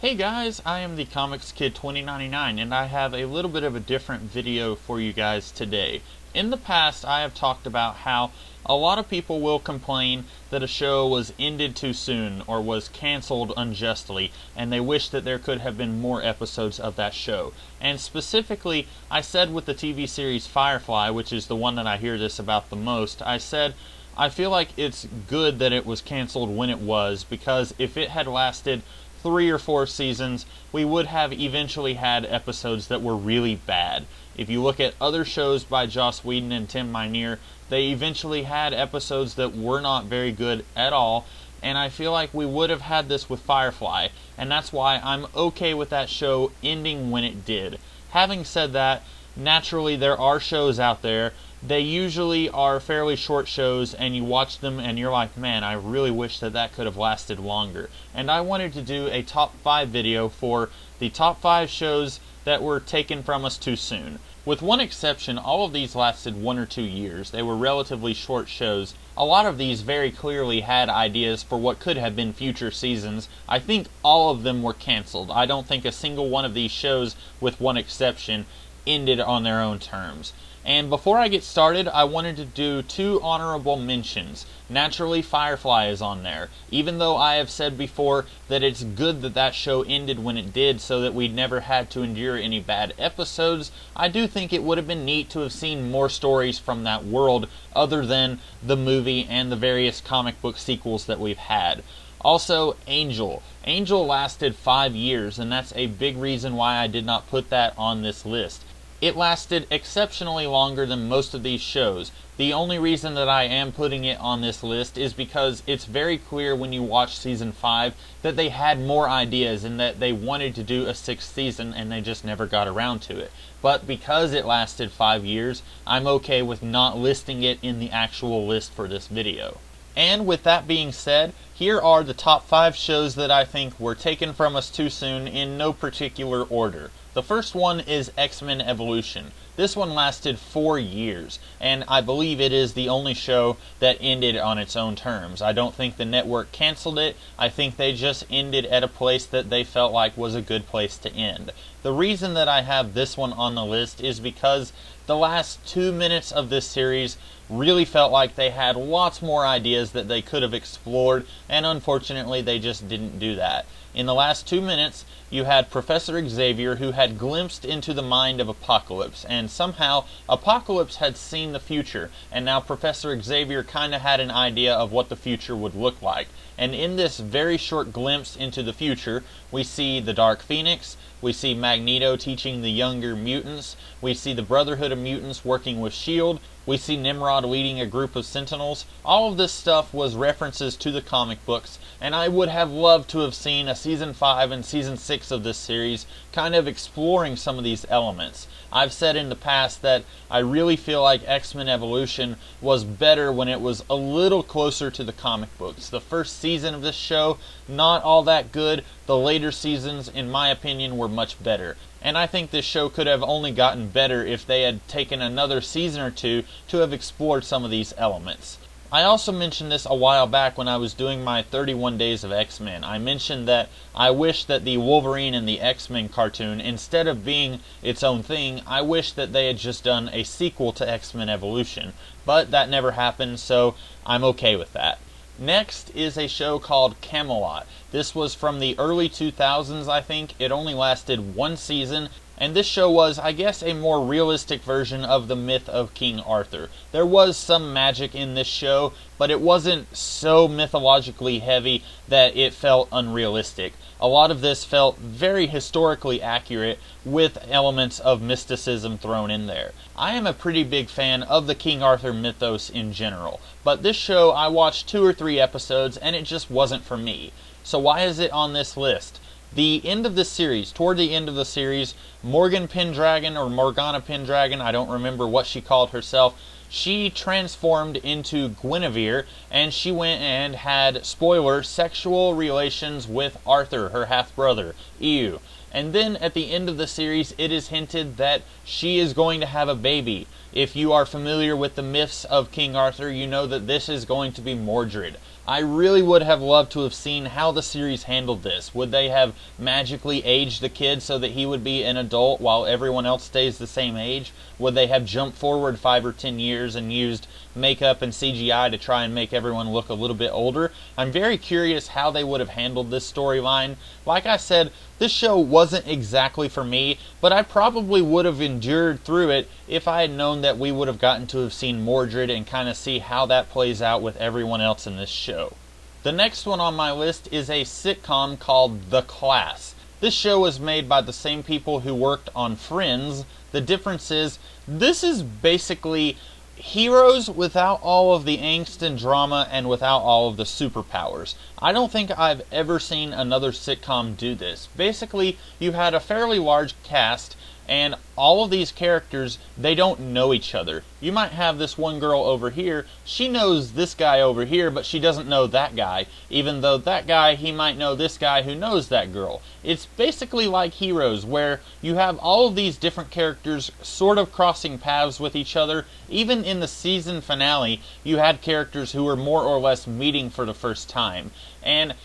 Hey guys, I am the Comics Kid 2099 and I have a little bit of a different video for you guys today. In the past, I have talked about how a lot of people will complain that a show was ended too soon or was canceled unjustly, and they wish that there could have been more episodes of that show. And specifically, I said with the TV series Firefly, which is the one that I hear this about the most, I said I feel like it's good that it was canceled when it was, because if it had lasted 3 or 4 seasons, we would have eventually had episodes that were really bad. If you look at other shows by Joss Whedon and Tim Minear, they eventually had episodes that were not very good at all, and I feel like we would have had this with Firefly, and that's why I'm okay with that show ending when it did. Having said that, naturally there are shows out there. They usually are fairly short shows, and you watch them and you're like, man, I really wish that that could have lasted longer. And I wanted to do a top 5 video for the top 5 shows that were taken from us too soon. With one exception, all of these lasted 1 or 2 years. They were relatively short shows. A lot of these very clearly had ideas for what could have been future seasons. I think all of them were canceled. I don't think a single one of these shows, with one exception, ended on their own terms. And before I get started, I wanted to do 2 honorable mentions. Naturally, Firefly is on there. Even though I have said before that it's good that that show ended when it did so that we never had to endure any bad episodes, I do think it would have been neat to have seen more stories from that world other than the movie and the various comic book sequels that we've had. Also, Angel. Angel lasted 5 years, and that's a big reason why I did not put that on this list. It lasted exceptionally longer than most of these shows. The only reason that I am putting it on this list is because it's very clear when you watch season 5 that they had more ideas and that they wanted to do a 6th season and they just never got around to it. But because it lasted 5 years, I'm okay with not listing it in the actual list for this video. And with that being said, here are the top 5 shows that I think were taken from us too soon in no particular order. The first one is Xmen Evolution. This one lasted 4 years, and I believe it is the only show that ended on its own terms. I don't think the network canceled it. I think they just ended at a place that they felt like was a good place to end. The reason that I have this one on the list is because the last 2 minutes of this series really felt like they had lots more ideas that they could have explored, and unfortunately they just didn't do that. In the last 2 minutes, you had Professor Xavier, who had glimpsed into the mind of Apocalypse, and somehow Apocalypse had seen the future, and now Professor Xavier kind of had an idea of what the future would look like. And in this very short glimpse into the future, we see the Dark Phoenix, we see Magneto teaching the younger mutants, we see the Brotherhood of Mutants working with S.H.I.E.L.D., we see Nimrod leading a group of Sentinels. All of this stuff was references to the comic books, and I would have loved to have seen a Season 5 and Season 6 of this series kind of exploring some of these elements. I've said in the past that I really feel like Xmen Evolution was better when it was a little closer to the comic books. The first season of this show, not all that good. The later seasons, in my opinion, were much better. And I think this show could have only gotten better if they had taken another season or 2 to have explored some of these elements. I also mentioned this a while back when I was doing my 31 Days of X-Men. I mentioned that I wish that the Wolverine and the X-Men cartoon, instead of being its own thing, I wish that they had just done a sequel to X-Men Evolution. But that never happened, so I'm okay with that. Next is a show called Camelot. This was from the early 2000s, I think. It only lasted 1 season. And this show was, I guess, a more realistic version of the myth of King Arthur. There was some magic in this show, but it wasn't so mythologically heavy that it felt unrealistic. A lot of this felt very historically accurate with elements of mysticism thrown in there. I am a pretty big fan of the King Arthur mythos in general, but this show I watched 2 or 3 episodes and it just wasn't for me. So why is it on this list? The end of this series, toward the end of the series, Morgan Pendragon, or Morgana Pendragon, I don't remember what she called herself, she transformed into Guinevere, and she went and had, spoiler, sexual relations with Arthur, her half-brother. Ew. And then at the end of the series, it is hinted that she is going to have a baby. If you are familiar with the myths of King Arthur, you know that this is going to be Mordred. I really would have loved to have seen how the series handled this. Would they have magically aged the kid so that he would be an adult while everyone else stays the same age? Would they have jumped forward 5 or 10 years and used makeup and CGI to try and make everyone look a little bit older? I'm very curious how they would have handled this storyline. Like I said, this show wasn't exactly for me, but I probably would have endured through it if I had known that we would have gotten to have seen Mordred and kind of see how that plays out with everyone else in this show. The next one on my list is a sitcom called The Class. This show was made by the same people who worked on Friends. The difference is, this is basically heroes without all of the angst and drama and without all of the superpowers. I don't think I've ever seen another sitcom do this. Basically, you had a fairly large cast, and all of these characters, they don't know each other. You might have this one girl over here, she knows this guy over here, but she doesn't know that guy, even though that guy, he might know this guy who knows that girl. It's basically like Heroes, where you have all of these different characters sort of crossing paths with each other. Even in the season finale, you had characters who were more or less meeting for the first time. And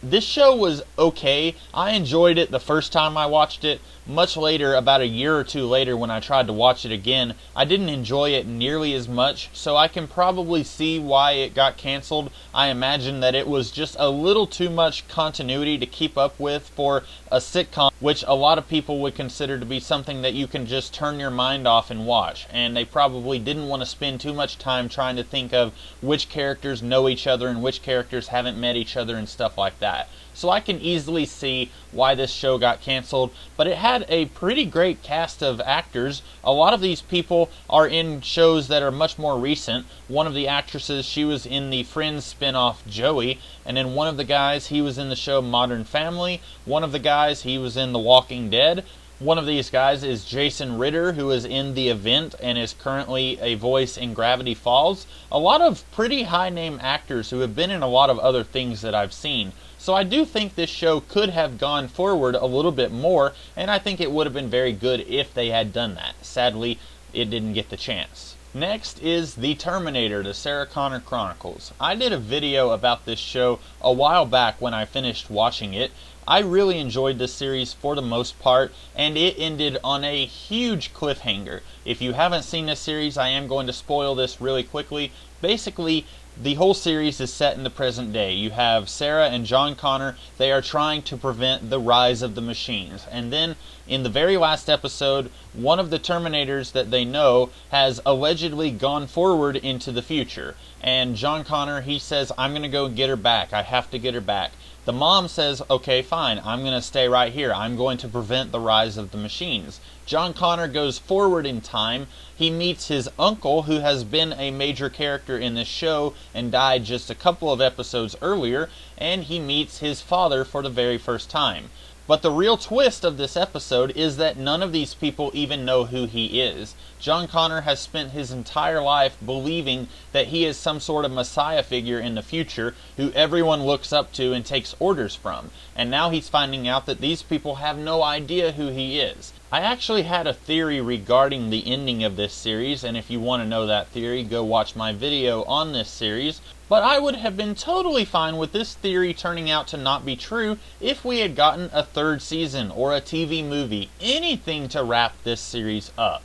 this show was okay. I enjoyed it the first time I watched it. Much later, about a year or two later, when I tried to watch it again, I didn't enjoy it nearly as much, so I can probably see why it got canceled. I imagine that it was just a little too much continuity to keep up with for a sitcom, which a lot of people would consider to be something that you can just turn your mind off and watch, and they probably didn't want to spend too much time trying to think of which characters know each other and which characters haven't met each other and stuff like that. So I can easily see why this show got canceled, but it had a pretty great cast of actors. A lot of these people are in shows that are much more recent. One of the actresses, she was in the Friends spin-off Joey, and then one of the guys, he was in the show Modern Family. One of the guys, he was in The Walking Dead. One of these guys is Jason Ritter, who is in The Event and is currently a voice in Gravity Falls. A lot of pretty high-name actors who have been in a lot of other things that I've seen. So I do think this show could have gone forward a little bit more, and I think it would have been very good if they had done that. Sadly, it didn't get the chance. Next is The Terminator, the Sarah Connor Chronicles. I did a video about this show a while back when I finished watching it. I really enjoyed this series for the most part, and it ended on a huge cliffhanger. If you haven't seen this series, I am going to spoil this really quickly. Basically, the whole series is set in the present day. You have Sarah and John Connor. They are trying to prevent the rise of the machines. And then, in the very last episode, one of the Terminators that they know has allegedly gone forward into the future. And John Connor, he says, I'm going to go get her back. I have to get her back. The mom says, okay, fine, I'm going to stay right here. I'm going to prevent the rise of the machines. John Connor goes forward in time. He meets his uncle, who has been a major character in this show and died just a couple of episodes earlier, and he meets his father for the very first time. But the real twist of this episode is that none of these people even know who he is. John Connor has spent his entire life believing that he is some sort of messiah figure in the future who everyone looks up to and takes orders from. And now he's finding out that these people have no idea who he is. I actually had a theory regarding the ending of this series, and if you want to know that theory, go watch my video on this series. But I would have been totally fine with this theory turning out to not be true if we had gotten a third season or a TV movie, anything to wrap this series up.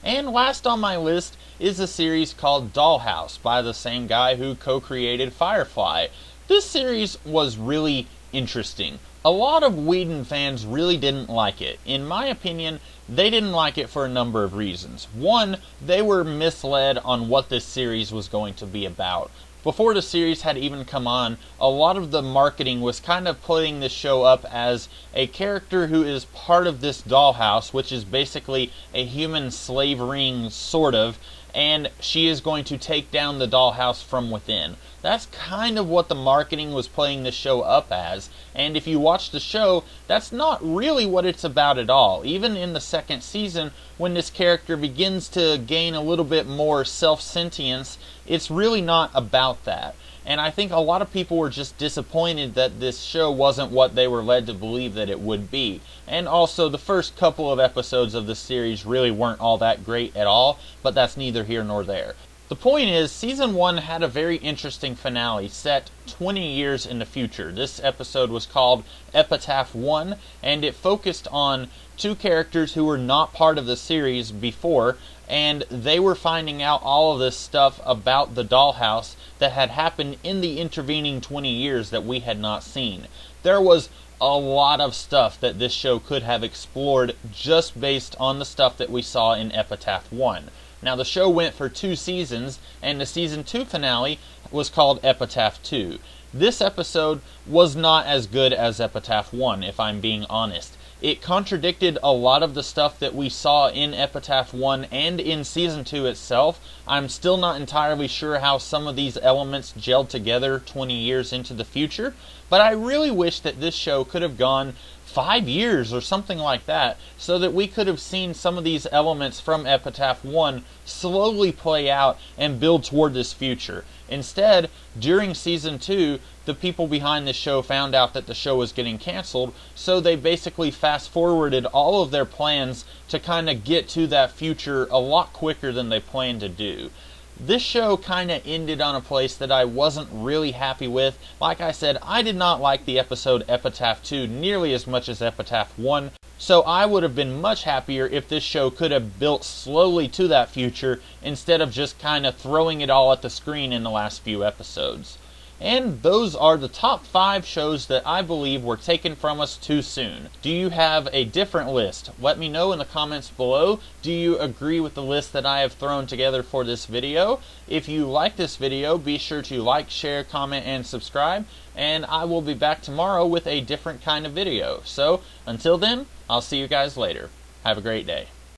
And last on my list is a series called Dollhouse by the same guy who co-created Firefly. This series was really interesting. A lot of Whedon fans really didn't like it. In my opinion, they didn't like it for a number of reasons. One, they were misled on what this series was going to be about. Before the series had even come on, a lot of the marketing was kind of putting this show up as a character who is part of this dollhouse, which is basically a human slave ring, sort of, and she is going to take down the dollhouse from within. That's kind of what the marketing was playing the show up as, and if you watch the show, that's not really what it's about at all. Even in the second season, when this character begins to gain a little bit more self-sentience, it's really not about that. And I think a lot of people were just disappointed that this show wasn't what they were led to believe that it would be. And also, the first couple of episodes of the series really weren't all that great at all, but that's neither here nor there. The point is, Season 1 had a very interesting finale set 20 years in the future. This episode was called Epitaph 1, and it focused on two characters who were not part of the series before, and they were finding out all of this stuff about the Dollhouse that had happened in the intervening 20 years that we had not seen. There was a lot of stuff that this show could have explored just based on the stuff that we saw in Epitaph 1. Now, the show went for 2 seasons, and the Season 2 finale was called Epitaph 2. This episode was not as good as Epitaph 1, if I'm being honest. It contradicted a lot of the stuff that we saw in Epitaph 1 and in Season 2 itself. I'm still not entirely sure how some of these elements gelled together 20 years into the future, but I really wish that this show could have gone 5 years or something like that, so that we could have seen some of these elements from Epitaph 1 slowly play out and build toward this future. Instead, during Season 2, the people behind this show found out that the show was getting canceled, so they basically fast-forwarded all of their plans to kind of get to that future a lot quicker than they planned to do. This show kind of ended on a place that I wasn't really happy with. Like I said, I did not like the episode Epitaph 2 nearly as much as Epitaph 1, so I would have been much happier if this show could have built slowly to that future instead of just kind of throwing it all at the screen in the last few episodes. And those are the top 5 shows that I believe were taken from us too soon. Do you have a different list? Let me know in the comments below. Do you agree with the list that I have thrown together for this video? If you like this video, be sure to like, share, comment, and subscribe. And I will be back tomorrow with a different kind of video. So, until then, I'll see you guys later. Have a great day.